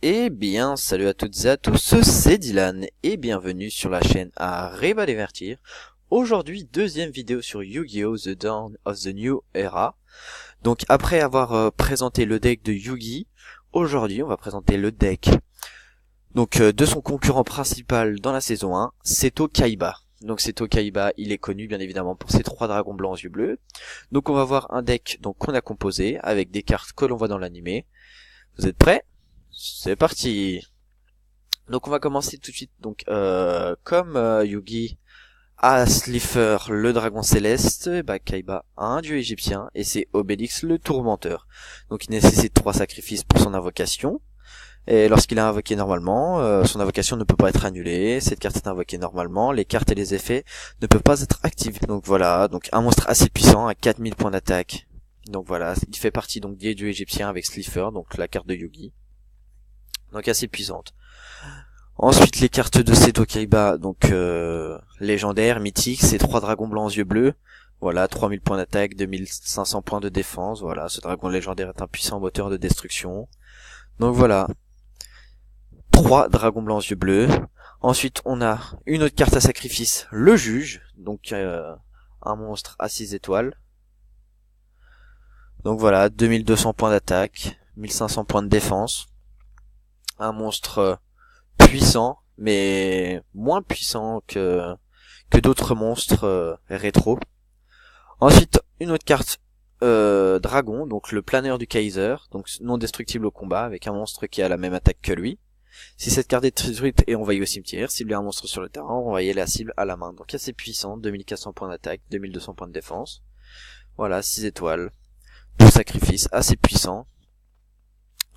Eh bien, salut à toutes et à tous, c'est Dylan et bienvenue sur la chaîne Arrive à Divertir. Aujourd'hui, deuxième vidéo sur Yu-Gi-Oh! The Dawn of the New Era. Donc après avoir présenté le deck de Yugi, aujourd'hui on va présenter le deck de son concurrent principal dans la saison 1, Seto Kaiba. Donc Seto Kaiba, il est connu bien évidemment pour ses 3 dragons blancs aux yeux bleus. Donc on va voir un deck qu'on a composé avec des cartes que l'on voit dans l'animé. Vous êtes prêts? C'est parti. Donc on va commencer tout de suite. Donc comme Yugi a Slifer le dragon céleste, Kaiba a un dieu égyptien et c'est Obélix le tourmenteur. Donc il nécessite 3 sacrifices pour son invocation. Et lorsqu'il a invoqué normalement, son invocation ne peut pas être annulée. Cette carte est invoquée normalement. Les cartes et les effets ne peuvent pas être activés. Donc voilà, donc un monstre assez puissant à 4000 points d'attaque. Donc voilà, il fait partie donc des dieux égyptiens avec Slifer, donc la carte de Yugi. Donc assez puissante. Ensuite les cartes de Seto Kaiba, donc légendaire, mythique, c'est 3 dragons blancs aux yeux bleus. Voilà, 3000 points d'attaque, 2500 points de défense. Voilà, ce dragon légendaire est un puissant moteur de destruction. Donc voilà, 3 dragons blancs aux yeux bleus. Ensuite on a une autre carte à sacrifice, le juge, donc un monstre à 6 étoiles. Donc voilà, 2200 points d'attaque, 1500 points de défense. Un monstre puissant, mais moins puissant que d'autres monstres rétro. Ensuite, une autre carte dragon, donc le planeur du Kaiser, donc non destructible au combat, avec un monstre qui a la même attaque que lui. Si cette carte est détruite et envoyée au cimetière, cibler un monstre sur le terrain, envoyer la cible à la main. Donc assez puissant, 2400 points d'attaque, 2200 points de défense. Voilà, 6 étoiles, 2 sacrifices, assez puissant.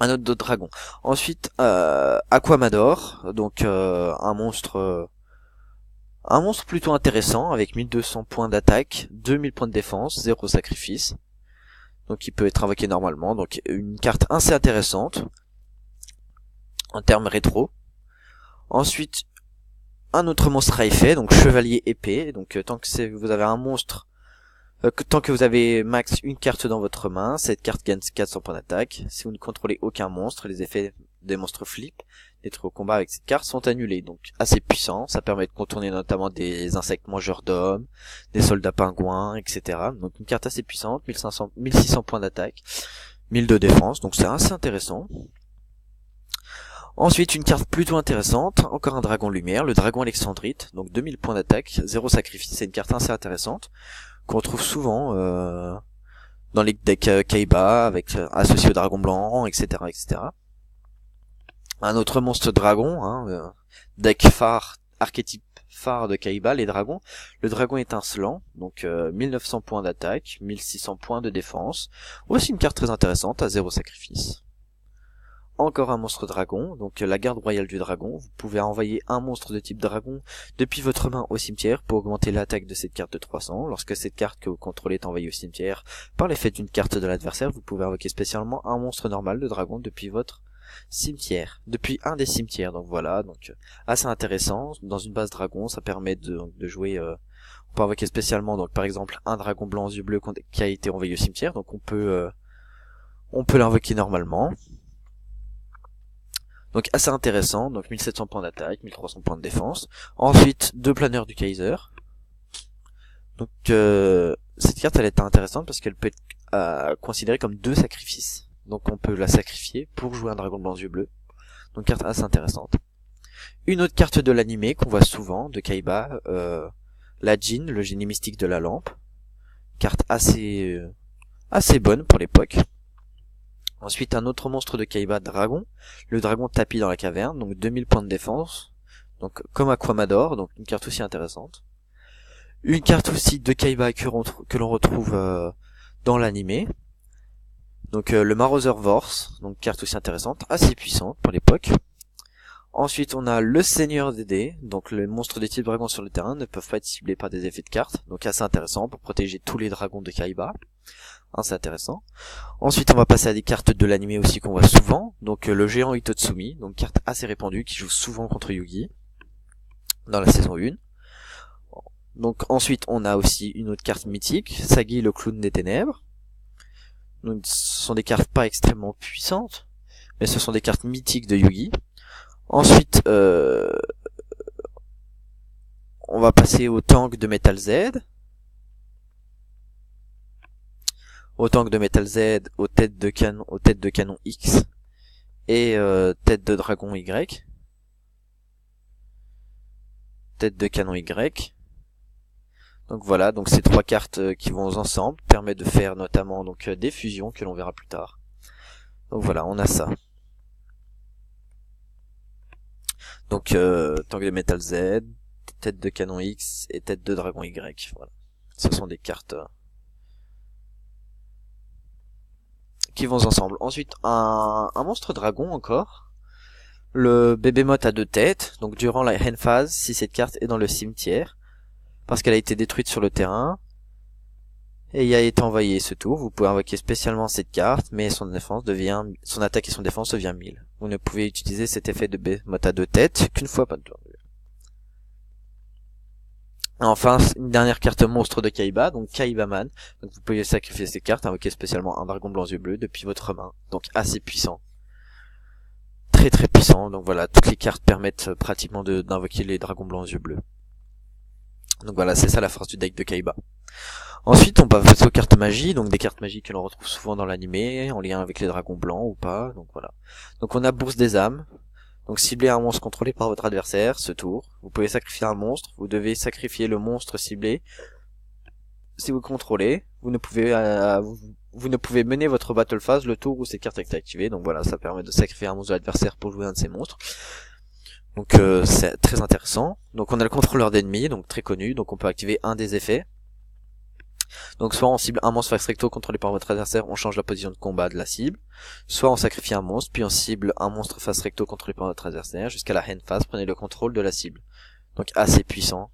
Un autre dragon. Ensuite, Aquamador, donc un monstre plutôt intéressant avec 1200 points d'attaque, 2000 points de défense, 0 sacrifice. Donc il peut être invoqué normalement, donc une carte assez intéressante en termes rétro. Ensuite, un autre monstre à effet, donc chevalier épée, donc tant que vous avez un monstre tant que vous avez max une carte dans votre main, cette carte gagne 400 points d'attaque. Si vous ne contrôlez aucun monstre, les effets des monstres flip d'être au combat avec cette carte sont annulés. Donc assez puissant, ça permet de contourner notamment des insectes mangeurs d'hommes, des soldats pingouins, etc. Donc une carte assez puissante, 1600 points d'attaque, 1000 de défense, donc c'est assez intéressant. Ensuite, une carte plutôt intéressante, encore un dragon lumière, le dragon alexandrite, donc 2000 points d'attaque, 0 sacrifice, c'est une carte assez intéressante qu'on trouve souvent dans les decks Kaiba avec associé au dragon blanc, etc., etc. Un autre monstre dragon, deck phare, archétype phare de Kaiba, les dragons. Le dragon étincelant, donc 1900 points d'attaque, 1600 points de défense. Aussi une carte très intéressante à 0 sacrifice. Encore un monstre dragon, donc la garde royale du dragon. Vous pouvez envoyer un monstre de type dragon depuis votre main au cimetière pour augmenter l'attaque de cette carte de 300. Lorsque cette carte que vous contrôlez est envoyée au cimetière par l'effet d'une carte de l'adversaire, vous pouvez invoquer spécialement un monstre normal de dragon depuis votre cimetière, depuis un des cimetières. Donc voilà, donc assez intéressant. Dans une base dragon, ça permet de jouer. On peut invoquer spécialement, donc par exemple un dragon blanc aux yeux bleus qui a été envoyé au cimetière. Donc on peut l'invoquer normalement. Donc assez intéressant, donc 1700 points d'attaque, 1300 points de défense. Ensuite, 2 planeurs du Kaiser. Donc cette carte elle est intéressante parce qu'elle peut être considérée comme 2 sacrifices. Donc on peut la sacrifier pour jouer un dragon blanc aux yeux bleus. Donc carte assez intéressante. Une autre carte de l'animé qu'on voit souvent, de Kaiba, la Jin, le génie mystique de la lampe. Carte assez bonne pour l'époque. Ensuite, un autre monstre de Kaiba, dragon. Le dragon tapis dans la caverne, donc 2000 points de défense. Donc, comme Aquamador, donc une carte aussi intéressante. Une carte aussi de Kaiba que l'on retrouve dans l'animé. Donc, le Marauder Vorse, donc carte aussi intéressante, assez puissante pour l'époque. Ensuite, on a le Seigneur des dés, donc les monstres de type dragon sur le terrain ne peuvent pas être ciblés par des effets de cartes, donc assez intéressant pour protéger tous les dragons de Kaiba. C'est intéressant. Ensuite, on va passer à des cartes de l'animé aussi qu'on voit souvent. Donc le géant Itotsumi, donc carte assez répandue qui joue souvent contre Yugi dans la saison 1. Donc ensuite, on a aussi une autre carte mythique, Sagi le clown des ténèbres. Donc ce sont des cartes pas extrêmement puissantes, mais ce sont des cartes mythiques de Yu-Gi. Ensuite, on va passer au tank de Metal Z. Au tank de Metal Z, aux têtes de canon X et tête de dragon Y. Tête de canon Y. Donc voilà, donc ces trois cartes qui vont ensemble permettent de faire notamment donc des fusions que l'on verra plus tard. Donc voilà, on a ça. Donc tank de Metal Z, tête de canon X et tête de dragon Y. Voilà. Ce sont des cartes qui vont ensemble. Ensuite, un monstre dragon encore. Le Bebemoth a 2 têtes. Donc durant la end phase, si cette carte est dans le cimetière, parce qu'elle a été détruite sur le terrain et y a été envoyée ce tour, vous pouvez invoquer spécialement cette carte, mais son attaque et son défense devient 1000. Vous ne pouvez utiliser cet effet de Bebemoth à 2 têtes qu'une fois par tour. Enfin, une dernière carte monstre de Kaiba, donc Kaiba Man. Donc vous pouvez sacrifier cette carte, invoquer spécialement un dragon blanc yeux bleus depuis votre main. Donc assez puissant. Très très puissant. Donc voilà, toutes les cartes permettent pratiquement d'invoquer les dragons blancs yeux bleus. Donc voilà, c'est ça la force du deck de Kaiba. Ensuite, on va passer aux cartes magie, donc des cartes magiques que l'on retrouve souvent dans l'anime, en lien avec les dragons blancs ou pas. Donc voilà. Donc on a Bourse des âmes. Donc ciblez un monstre contrôlé par votre adversaire, ce tour. Vous pouvez sacrifier un monstre, vous devez sacrifier le monstre ciblé. Si vous contrôlez, vous ne pouvez mener votre battle phase le tour où cette carte est activée. Donc voilà, ça permet de sacrifier un monstre de l'adversaire pour jouer un de ces monstres. Donc c'est très intéressant. Donc on a le contrôleur d'ennemis, donc très connu, donc on peut activer un des effets. Donc soit on cible un monstre face recto contrôlé par votre adversaire, on change la position de combat de la cible. Soit on sacrifie un monstre, puis on cible un monstre face recto contrôlé par votre adversaire. Jusqu'à la end phase, prenez le contrôle de la cible. Donc assez puissant.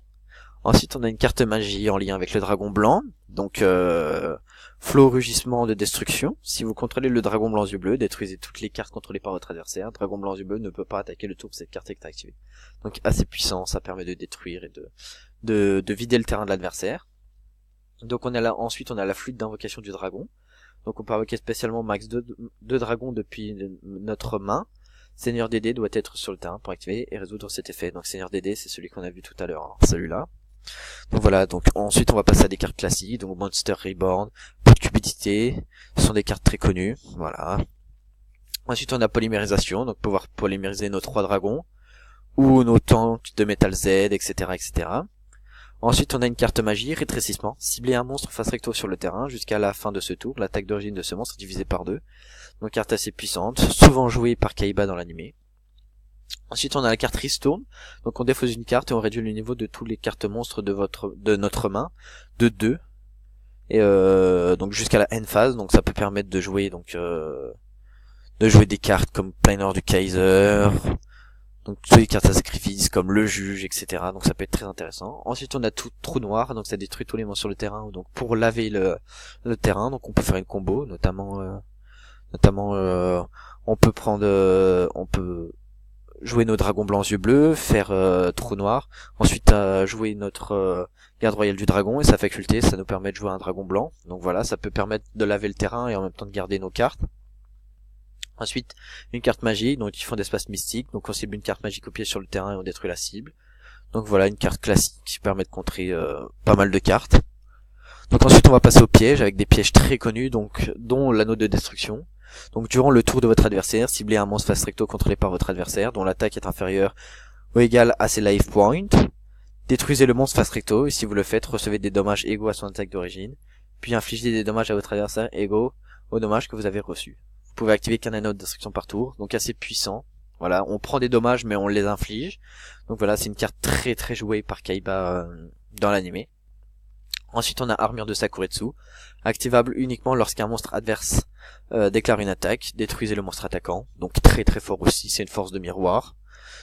Ensuite on a une carte magie en lien avec le dragon blanc. Donc flot rugissement de destruction. Si vous contrôlez le dragon blanc yeux bleus, détruisez toutes les cartes contrôlées par votre adversaire. Dragon blanc yeux bleus ne peut pas attaquer le tour où cette carte est activée. Donc assez puissant, ça permet de détruire et de vider le terrain de l'adversaire. Donc ensuite on a la flûte d'invocation du dragon. Donc on peut invoquer spécialement max 2 dragons depuis notre main. Seigneur Dédé doit être sur le terrain pour activer et résoudre cet effet. Donc Seigneur Dédé, c'est celui qu'on a vu tout à l'heure, hein, celui-là. Donc voilà, donc ensuite on va passer à des cartes classiques, donc Monster Reborn, Peu de cupidité, ce sont des cartes très connues, voilà. Ensuite on a polymérisation, donc pouvoir polymériser nos 3 dragons, ou nos tanks de Metal Z, etc., etc. Ensuite, on a une carte magie, rétrécissement. Cibler un monstre face recto sur le terrain jusqu'à la fin de ce tour. L'attaque d'origine de ce monstre est divisée par 2. Donc, carte assez puissante, souvent jouée par Kaiba dans l'anime. Ensuite, on a la carte Ristourne. Donc, on défausse une carte et on réduit le niveau de toutes les cartes monstres de notre main de 2. Et donc jusqu'à la end phase. Donc, ça peut permettre de jouer des cartes comme Planer du Kaiser. Donc toutes les cartes à sacrifice comme le juge, etc. Donc ça peut être très intéressant. Ensuite on a tout trou noir, donc ça détruit tous les monstres sur le terrain. Donc pour laver le terrain, donc on peut faire une combo, notamment on peut jouer nos dragons blancs yeux bleus, faire trou noir, ensuite jouer notre garde royale du dragon et sa faculté, ça nous permet de jouer un dragon blanc. Donc voilà, ça peut permettre de laver le terrain et en même temps de garder nos cartes. Ensuite, une carte magique, donc ils font d'espace mystique, donc on cible une carte magique au pied sur le terrain et on détruit la cible. Donc voilà, une carte classique qui permet de contrer pas mal de cartes. Donc ensuite on va passer aux pièges, avec des pièges très connus, donc dont l'anneau de destruction. Donc durant le tour de votre adversaire, ciblez un monstre face recto contrôlé par votre adversaire, dont l'attaque est inférieure ou égale à ses life points. Détruisez le monstre face recto, et si vous le faites, recevez des dommages égaux à son attaque d'origine, puis infligez des dommages à votre adversaire égaux aux dommages que vous avez reçus. Vous pouvez activer qu'un anneau de destruction par tour, donc assez puissant. Voilà, on prend des dommages mais on les inflige. Donc voilà, c'est une carte très très jouée par Kaiba dans l'anime. Ensuite on a Armure de Sakuretsu, activable uniquement lorsqu'un monstre adverse déclare une attaque. Détruisez le monstre attaquant, donc très très fort aussi, c'est une force de miroir,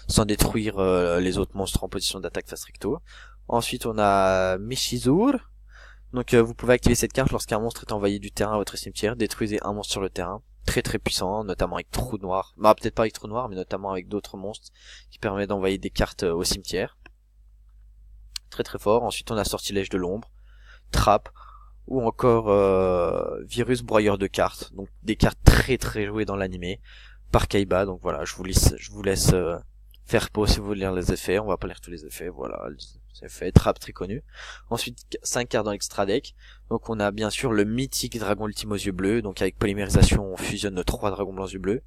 sans détruire les autres monstres en position d'attaque face recto. Ensuite on a Mishizur. Donc vous pouvez activer cette carte lorsqu'un monstre est envoyé du terrain à votre cimetière. Détruisez un monstre sur le terrain. Très très puissant, notamment avec Trou Noir. Bah peut-être pas avec Trou Noir, mais notamment avec d'autres monstres qui permettent d'envoyer des cartes au cimetière. Très très fort. Ensuite on a Sortilège de l'ombre, Trappe, ou encore Virus broyeur de cartes. Donc des cartes très très jouées dans l'anime. par Kaiba. Donc voilà, je vous laisse faire pause si vous voulez lire les effets. On va pas lire tous les effets, voilà, les effets trap très connus. Ensuite 5 cartes dans l'extra deck. Donc on a bien sûr le mythique dragon ultime aux yeux bleus. Donc avec polymérisation, on fusionne nos 3 dragons blancs aux yeux bleus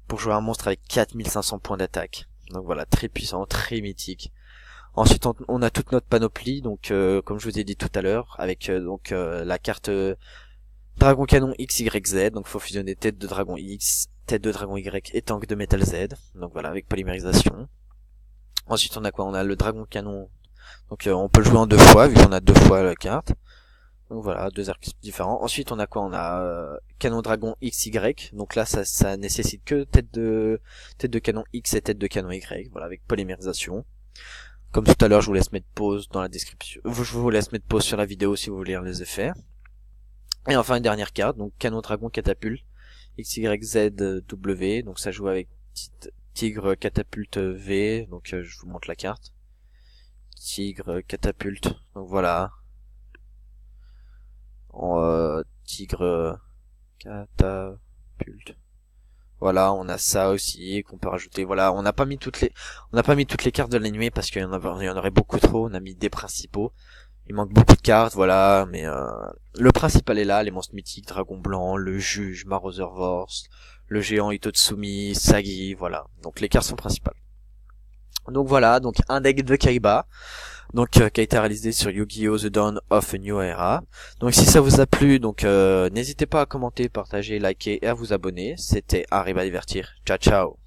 pour jouer un monstre avec 4500 points d'attaque. Donc voilà, très puissant, très mythique. Ensuite on a toute notre panoplie, donc comme je vous ai dit tout à l'heure, avec la carte dragon canon XYZ, donc faut fusionner tête de dragon X, tête de dragon Y et tank de métal Z. Donc voilà, avec polymérisation. Ensuite on a quoi? On a le dragon canon, donc on peut le jouer en 2 fois vu qu'on a 2 fois la carte. Donc voilà, 2 arcs différents. Ensuite on a quoi? On a canon dragon XY, donc là ça nécessite que tête de canon X et tête de canon Y, voilà, avec polymérisation. Comme tout à l'heure, je vous laisse mettre pause dans la description. Je vous laisse mettre pause sur la vidéo si vous voulez lire les effets. Et enfin une dernière carte, donc canon dragon catapulte XYZW, donc ça joue avec tigre catapulte V, donc je vous montre la carte. Tigre catapulte, donc voilà. Tigre catapulte. Voilà, on a ça aussi qu'on peut rajouter. Voilà, on n'a pas mis toutes les cartes de l'anime parce qu'il y en aurait beaucoup trop. On a mis des principaux. Il manque beaucoup de cartes, voilà, mais le principal est là, les monstres mythiques, Dragon Blanc, le Juge, Vorst, le géant Itotsumi, Sagi, voilà. Donc les cartes sont principales. Donc voilà, donc un deck de Kaiba, donc qui a été réalisé sur Yu-Gi-Oh! The Dawn of a New Era. Donc si ça vous a plu, donc n'hésitez pas à commenter, partager, liker et à vous abonner. C'était Arrive à divertir. Ciao ciao.